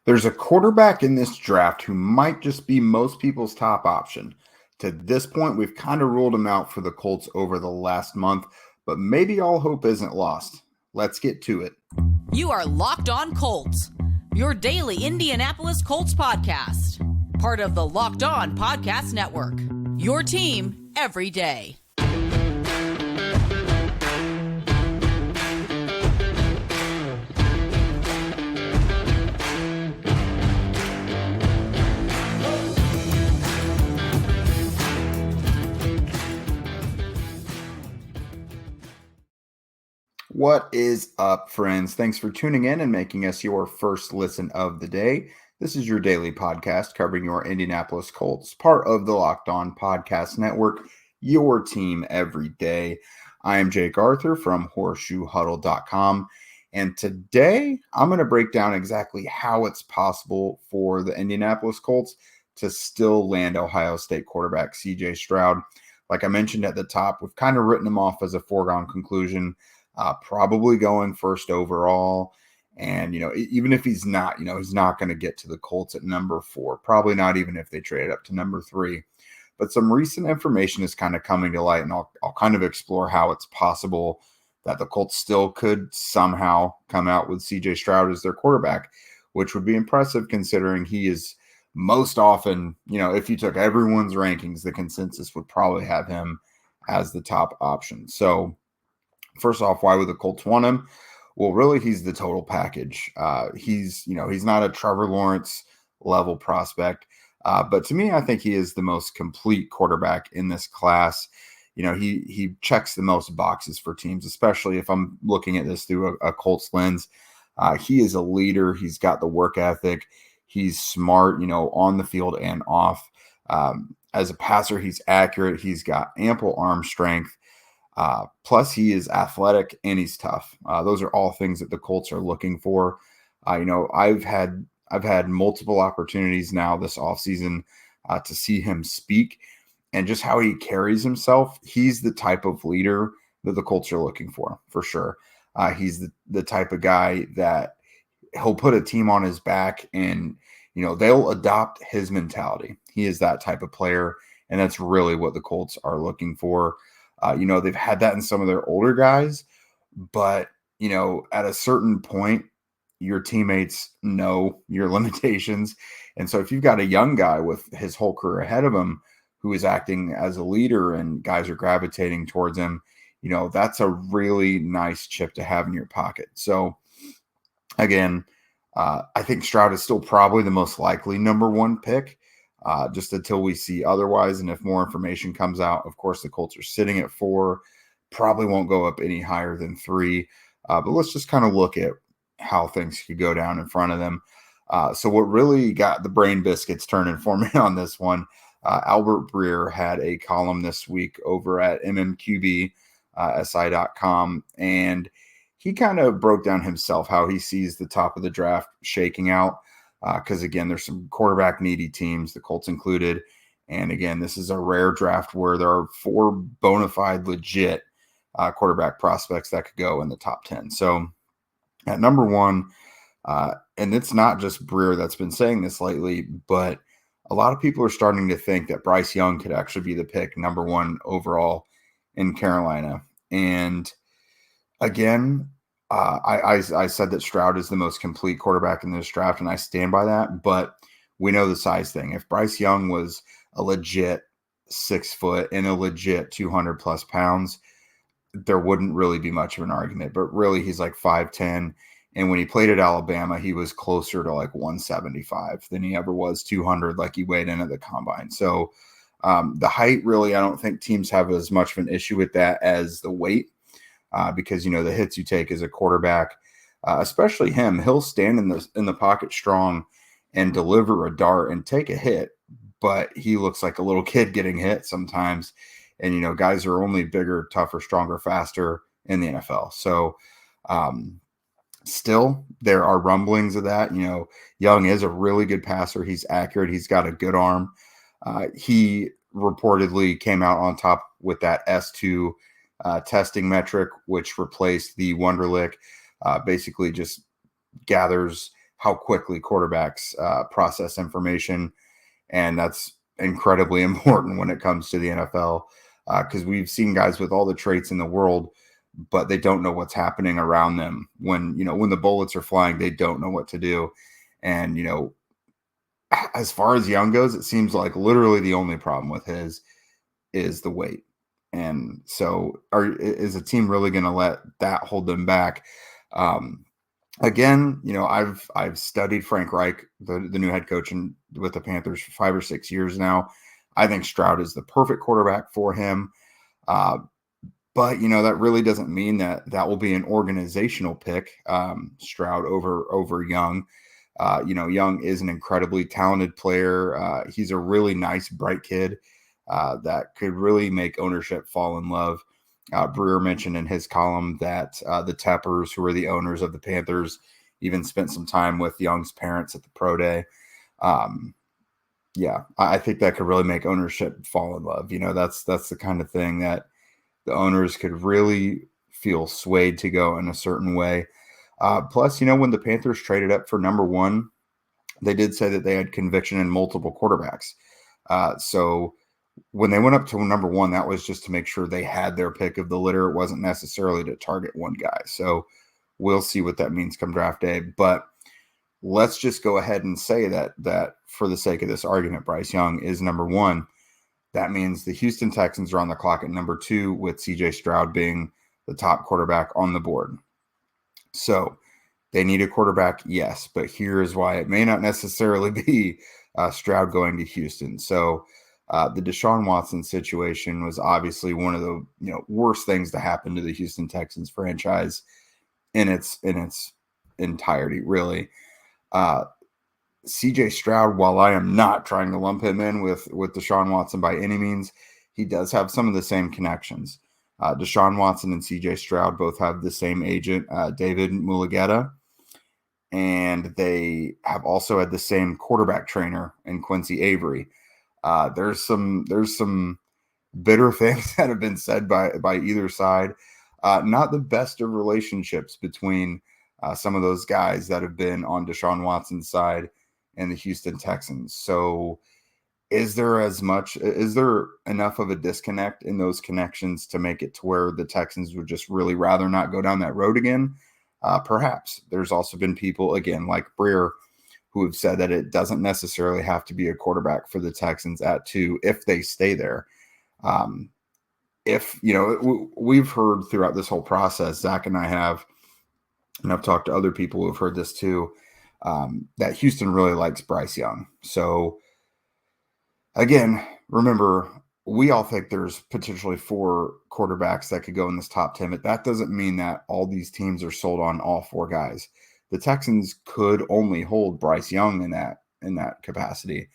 There's a quarterback in this draft who might just be most people's top option. To this point, we've kind of ruled him out for the Colts over the last month, but maybe all hope isn't lost. Let's get to it. You are Locked On Colts, your daily Indianapolis Colts podcast. Part of the Locked On Podcast Network, your team every day. What is up, friends? Thanks for tuning in and making us your first listen of the day. This is your daily podcast covering your Indianapolis Colts, part of the Locked On Podcast Network, your team every day. I am Jake Arthur from horseshoehuddle.com, and today I'm going to break down exactly how it's possible for the Indianapolis Colts to still land Ohio State quarterback CJ Stroud. Like I mentioned at the top, we've kind of written him off as a foregone conclusion. Probably going first overall. And, even if he's not, he's not going to get to the Colts at number 4. Probably not even if they trade up to number 3. But some recent information is kind of coming to light, and I'll kind of explore how it's possible that the Colts still could somehow come out with CJ Stroud as their quarterback, which would be impressive considering he is most often, if you took everyone's rankings, the consensus would probably have him as the top option. So, first off, why would the Colts want him? Well, really, he's the total package. He's not a Trevor Lawrence level prospect, but to me, I think he is the most complete quarterback in this class. He checks the most boxes for teams, especially if I'm looking at this through a Colts lens. He is a leader. He's got the work ethic. He's smart, on the field and off. As a passer, he's accurate. He's got ample arm strength. Plus, he is athletic and he's tough. Those are all things that the Colts are looking for. I've had multiple opportunities now this offseason to see him speak, and just how he carries himself. He's the type of leader that the Colts are looking for sure. He's the type of guy that he'll put a team on his back, and they'll adopt his mentality. He is that type of player, and that's really what the Colts are looking for. They've had that in some of their older guys, but, at a certain point, your teammates know your limitations. And so if you've got a young guy with his whole career ahead of him who is acting as a leader and guys are gravitating towards him, that's a really nice chip to have in your pocket. So, again, I think Stroud is still probably the most likely number 1 pick. Just until we see otherwise. And if more information comes out, of course, the Colts are sitting at 4, probably won't go up any higher than 3. But let's just kind of look at how things could go down in front of them. So what really got the brain biscuits turning for me on this one, Albert Breer had a column this week over at mmqbsi.com, and he kind of broke down himself how he sees the top of the draft shaking out. Because, again, there's some quarterback needy teams, the Colts included. And, again, this is a rare draft where there are 4 bona fide, legit quarterback prospects that could go in the top 10. So, at number 1, and it's not just Breer that's been saying this lately, but a lot of people are starting to think that Bryce Young could actually be the pick, number 1 overall in Carolina. And, again, I said that Stroud is the most complete quarterback in this draft, and I stand by that, but we know the size thing. If Bryce Young was a legit 6 foot and a legit 200 plus pounds, there wouldn't really be much of an argument, but really he's like 5'10", and when he played at Alabama, he was closer to like 175 than he ever was 200 like he weighed in at the combine. So the height, really, I don't think teams have as much of an issue with that as the weight. Because, the hits you take as a quarterback, especially him, he'll stand in the pocket strong and deliver a dart and take a hit, but he looks like a little kid getting hit sometimes. And, guys are only bigger, tougher, stronger, faster in the NFL. So still, there are rumblings of that. Young is a really good passer. He's accurate. He's got a good arm. He reportedly came out on top with that S2 testing metric, which replaced the Wonderlic. Basically just gathers how quickly quarterbacks process information. And that's incredibly important when it comes to the NFL, because we've seen guys with all the traits in the world, but they don't know what's happening around them. When the bullets are flying, they don't know what to do. And, as far as Young goes, it seems like literally the only problem with his is the weight. And so is a team really going to let that hold them back? Again, I've studied Frank Reich, the new head coach with the Panthers for 5 or 6 years now. I think Stroud is the perfect quarterback for him. But, that really doesn't mean that will be an organizational pick, Stroud over Young. Young is an incredibly talented player. He's a really nice, bright kid that could really make ownership fall in love. Breer mentioned in his column that the Teppers, who are the owners of the Panthers, even spent some time with Young's parents at the pro day. I think that could really make ownership fall in love. That's the kind of thing that the owners could really feel swayed to go in a certain way. Plus, when the Panthers traded up for number 1, they did say that they had conviction in multiple quarterbacks. So when they went up to number 1, that was just to make sure they had their pick of the litter. It wasn't necessarily to target one guy. So we'll see what that means come draft day. But let's just go ahead and say that for the sake of this argument, Bryce Young is number 1. That means the Houston Texans are on the clock at number 2, with CJ Stroud being the top quarterback on the board. So they need a quarterback, yes, but here's why it may not necessarily be Stroud going to Houston. So the Deshaun Watson situation was obviously one of the worst things to happen to the Houston Texans franchise in its entirety, really. CJ Stroud, while I am not trying to lump him in with Deshaun Watson by any means, he does have some of the same connections. Deshaun Watson and CJ Stroud both have the same agent, David Mulugeta, and they have also had the same quarterback trainer in Quincy Avery. There's some bitter things that have been said by either side. Not the best of relationships between some of those guys that have been on Deshaun Watson's side and the Houston Texans. So is there enough of a disconnect in those connections to make it to where the Texans would just really rather not go down that road again? Perhaps. There's also been people, again, like Breer, who have said that it doesn't necessarily have to be a quarterback for the Texans at 2 if they stay there. We've heard throughout this whole process, Zach and I have, and I've talked to other people who have heard this too, that Houston really likes Bryce Young. So again, remember, we all think there's potentially 4 quarterbacks that could go in this top 10, but that doesn't mean that all these teams are sold on all 4 guys. The Texans could only hold Bryce Young in that capacity.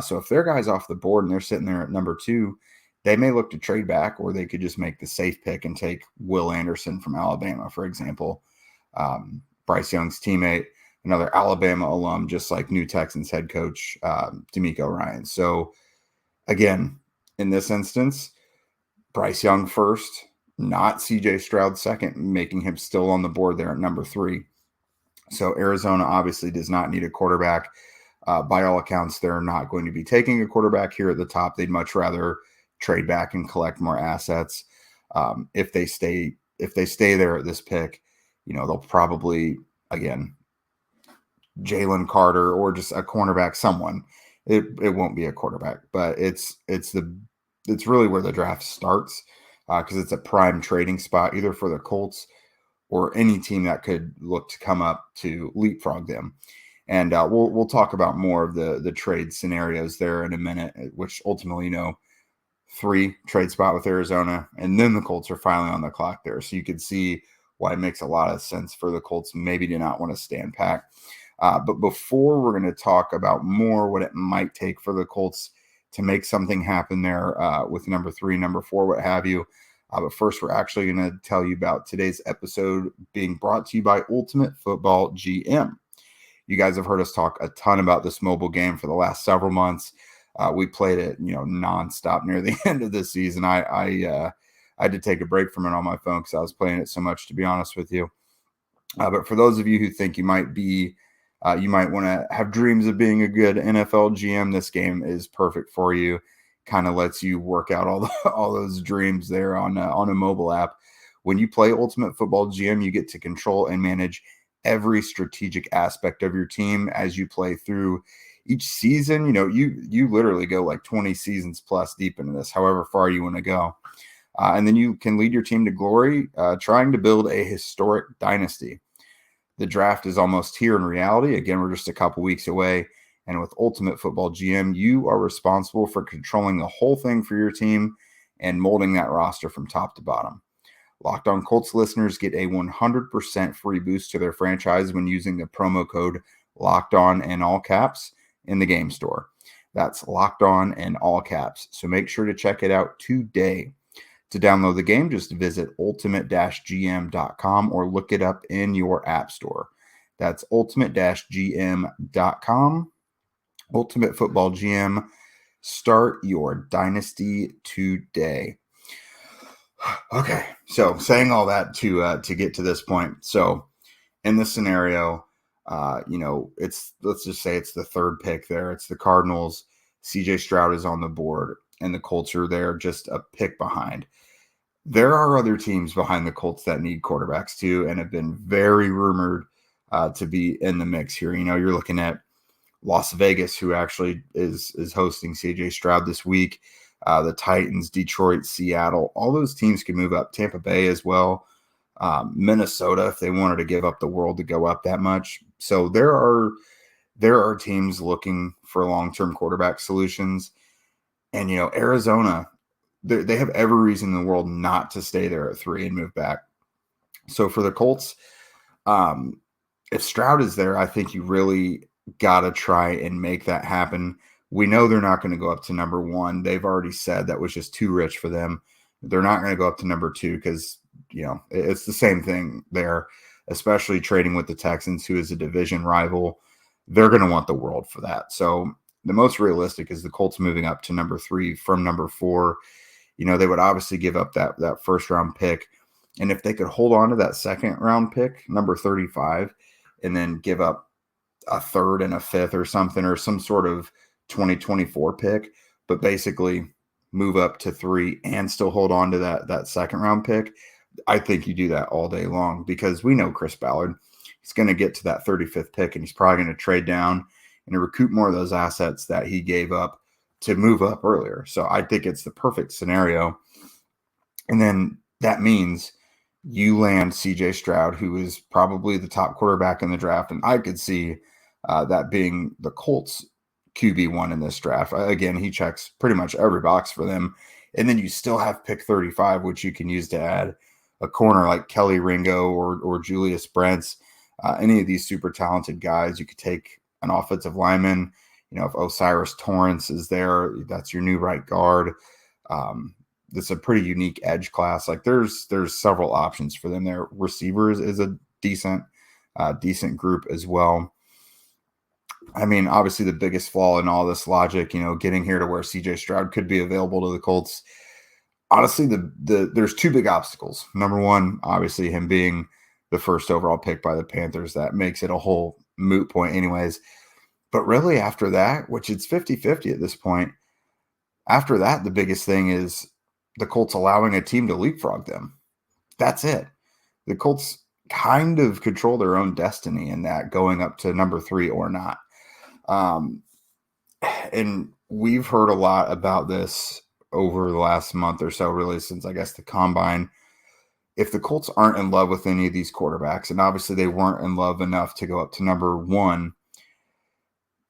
So if their guy's off the board and they're sitting there at number 2, they may look to trade back, or they could just make the safe pick and take Will Anderson from Alabama, for example. Bryce Young's teammate, another Alabama alum, just like new Texans head coach DeMeco Ryans. So again, in this instance, Bryce Young first, not CJ Stroud second, making him still on the board there at number 3. So Arizona obviously does not need a quarterback. By all accounts, they're not going to be taking a quarterback here at the top. They'd much rather trade back and collect more assets. If they stay there at this pick, they'll probably, again, Jalen Carter or just a cornerback, someone. It won't be a quarterback, but it's really where the draft starts, because it's a prime trading spot either for the Colts or any team that could look to come up to leapfrog them. And we'll talk about more of the trade scenarios there in a minute, which ultimately, 3 trade spot with Arizona, and then the Colts are finally on the clock there. So you could see why it makes a lot of sense for the Colts maybe to not want to stand pat. But before we're going to talk about more what it might take for the Colts to make something happen there with number 3, number 4, what have you. But first, we're actually going to tell you about today's episode being brought to you by Ultimate Football GM. You guys have heard us talk a ton about this mobile game for the last several months. We played it, nonstop near the end of the season. I had to take a break from it on my phone because I was playing it so much, to be honest with you. But for those of you who think you might be You might want to have dreams of being a good NFL GM. This game is perfect for you. Kind of lets you work out all those dreams there on a mobile app. When you play Ultimate Football GM, you get to control and manage every strategic aspect of your team as you play through each season. You literally go like 20 seasons plus deep into this, however far you want to go. And then you can lead your team to glory, trying to build a historic dynasty. The draft is almost here in reality. Again, we're just a couple weeks away. And with Ultimate Football GM, you are responsible for controlling the whole thing for your team and molding that roster from top to bottom. Locked On Colts listeners get a 100% free boost to their franchise when using the promo code Locked On in all caps in the game store. That's Locked On in all caps. So make sure to check it out today. To download the game, just visit ultimate-gm.com or look it up in your app store. That's ultimate-gm.com. Ultimate Football GM. Start your dynasty today. Okay, so saying all that to get to this point. So in this scenario, let's just say it's the third pick there. It's the Cardinals. CJ Stroud is on the board, and the Colts are there just a pick behind. There are other teams behind the Colts that need quarterbacks too, and have been very rumored to be in the mix here. You're looking at Las Vegas, who actually is hosting CJ Stroud this week. The Titans, Detroit, Seattle, all those teams can move up. Tampa Bay as well. Minnesota, if they wanted to give up the world to go up that much. So there are teams looking for long-term quarterback solutions. And, Arizona, they have every reason in the world not to stay there at 3 and move back. So for the Colts, if Stroud is there, I think you really got to try and make that happen. We know they're not going to go up to number 1. They've already said that was just too rich for them. They're not going to go up to number 2 because, it's the same thing there, especially trading with the Texans, who is a division rival. They're going to want the world for that. So the most realistic is the Colts moving up to number 3 from number 4. They would obviously give up that first round pick. And if they could hold on to that second round pick, number 35, and then give up a third and a fifth or something, or some sort of 2024 pick, but basically move up to 3 and still hold on to that second round pick, I think you do that all day long, because we know Chris Ballard, he's going to get to that 35th pick and he's probably going to trade down and recoup more of those assets that he gave up to move up earlier. So I think it's the perfect scenario. And then that means you land CJ Stroud, who is probably the top quarterback in the draft. And I could see that being the Colts QB1 in this draft. Again, he checks pretty much every box for them. And then you still have pick 35, which you can use to add a corner like Kelly Ringo or Julius Brents, any of these super talented guys. You could take an offensive lineman. If Osiris Torrance is there, that's your new right guard. It's a pretty unique edge class. Like there's several options for them there. Receivers is a decent group as well. I mean, obviously the biggest flaw in all this logic, getting here to where CJ Stroud could be available to the Colts. Honestly, there's 2 big obstacles. Number 1, obviously him being the first overall pick by the Panthers. That makes it a whole moot point anyways. But really after that, which it's 50-50 at this point, after that, the biggest thing is the Colts allowing a team to leapfrog them. That's it. The Colts kind of control their own destiny in that, going up to number 3 or not. And we've heard a lot about this over the last month or so, really, since I guess the combine. If the Colts aren't in love with any of these quarterbacks, and obviously they weren't in love enough to go up to number 1,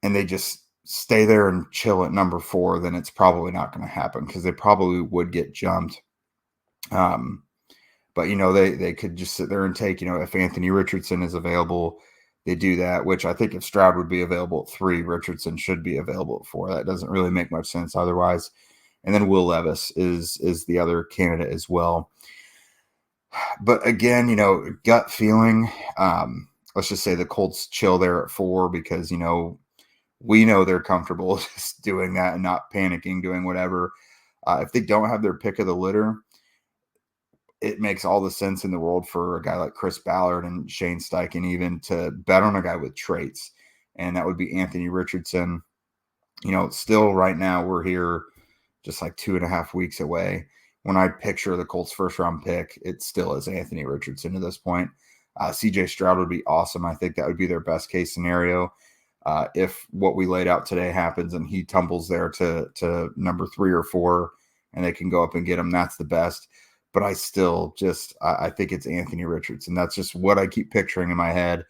and they just stay there and chill at number 4, then it's probably not going to happen, because they probably would get jumped. But, they could just sit there and take, if Anthony Richardson is available, they do that, which I think if Stroud would be available at 3, Richardson should be available at 4. That doesn't really make much sense otherwise. And then Will Levis is the other candidate as well. But again, gut feeling, let's just say the Colts chill there at 4, because, we know they're comfortable just doing that and not panicking, doing whatever. If they don't have their pick of the litter, it makes all the sense in the world for a guy like Chris Ballard and Shane Steichen even to bet on a guy with traits. and that would be Anthony Richardson. Still right now we're here just like 2.5 weeks away. When I picture the Colts first round pick, it still is Anthony Richardson at this point. CJ Stroud would be awesome. I think that would be their best case scenario. If what we laid out today happens and he tumbles there to number 3 or 4 and they can go up and get him, that's the best. But I still I think it's Anthony Richardson. That's just what I keep picturing in my head.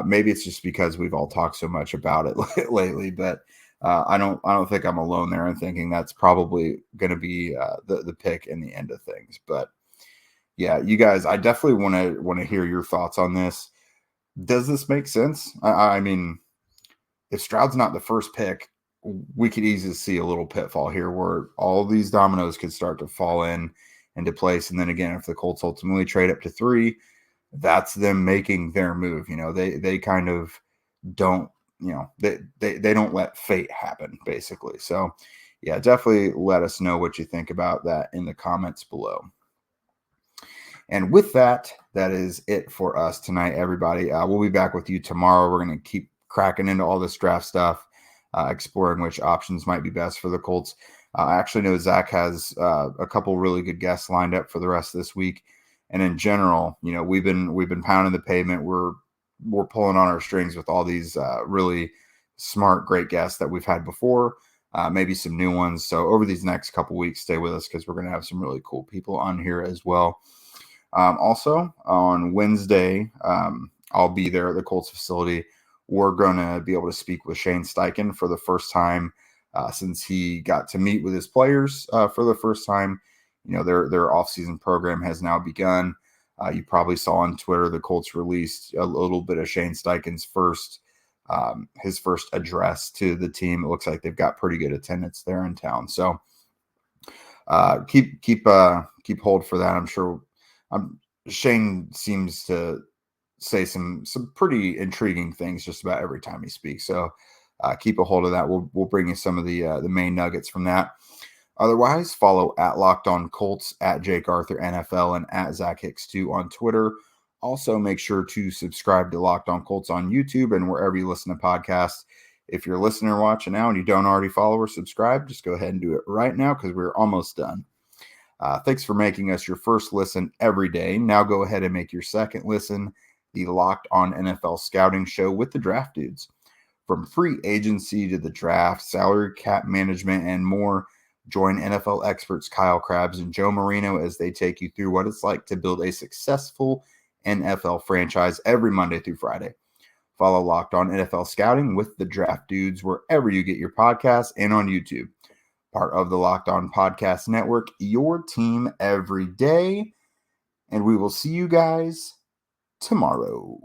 Maybe it's just because we've all talked so much about it lately, but I don't think I'm alone there in thinking that's probably going to be the pick in the end of things. But yeah, you guys, I definitely want to hear your thoughts on this. Does this make sense? I mean, if Stroud's not the first pick, we could easily see a little pitfall here where all these dominoes could start to fall into place. And then again, if the Colts ultimately trade up to 3, that's them making their move. They kind of don't, they don't let fate happen, basically. So yeah, definitely let us know what you think about that in the comments below. And with that, that is it for us tonight, everybody. We'll be back with you tomorrow. We're going to keep cracking into all this draft stuff, exploring which options might be best for the Colts. I actually know Zach has a couple really good guests lined up for the rest of this week. And in general, we've been pounding the pavement. We're pulling on our strings with all these really smart, great guests that we've had before, maybe some new ones. So over these next couple weeks, stay with us because we're going to have some really cool people on here as well. Also, on Wednesday, I'll be there at the Colts facility. We're going to be able to speak with Shane Steichen for the first time since he got to meet with his players for the first time. Their offseason program has now begun. You probably saw on Twitter the Colts released a little bit of Shane Steichen's his first address to the team. It looks like they've got pretty good attendance there in town. So keep hold for that. I'm sure Shane seems to say some pretty intriguing things just about every time he speaks. So keep a hold of that. We'll bring you some of the main nuggets from that. Otherwise, follow at Locked On Colts, at Jake Arthur NFL, and at Zach Hicks 2 on Twitter. Also, make sure to subscribe to Locked On Colts on YouTube and wherever you listen to podcasts. If you're listening or watching now and you don't already follow or subscribe, just go ahead and do it right now because we're almost done. Thanks for making us your first listen every day. Now go ahead and make your second listen the Locked On NFL Scouting Show with the Draft Dudes. From free agency to the draft, salary cap management, and more, join NFL experts Kyle Krabs and Joe Marino as they take you through what it's like to build a successful NFL franchise every Monday through Friday. Follow Locked On NFL Scouting with the Draft Dudes wherever you get your podcasts and on YouTube. Part of the Locked On Podcast Network, your team every day. And we will see you guys tomorrow.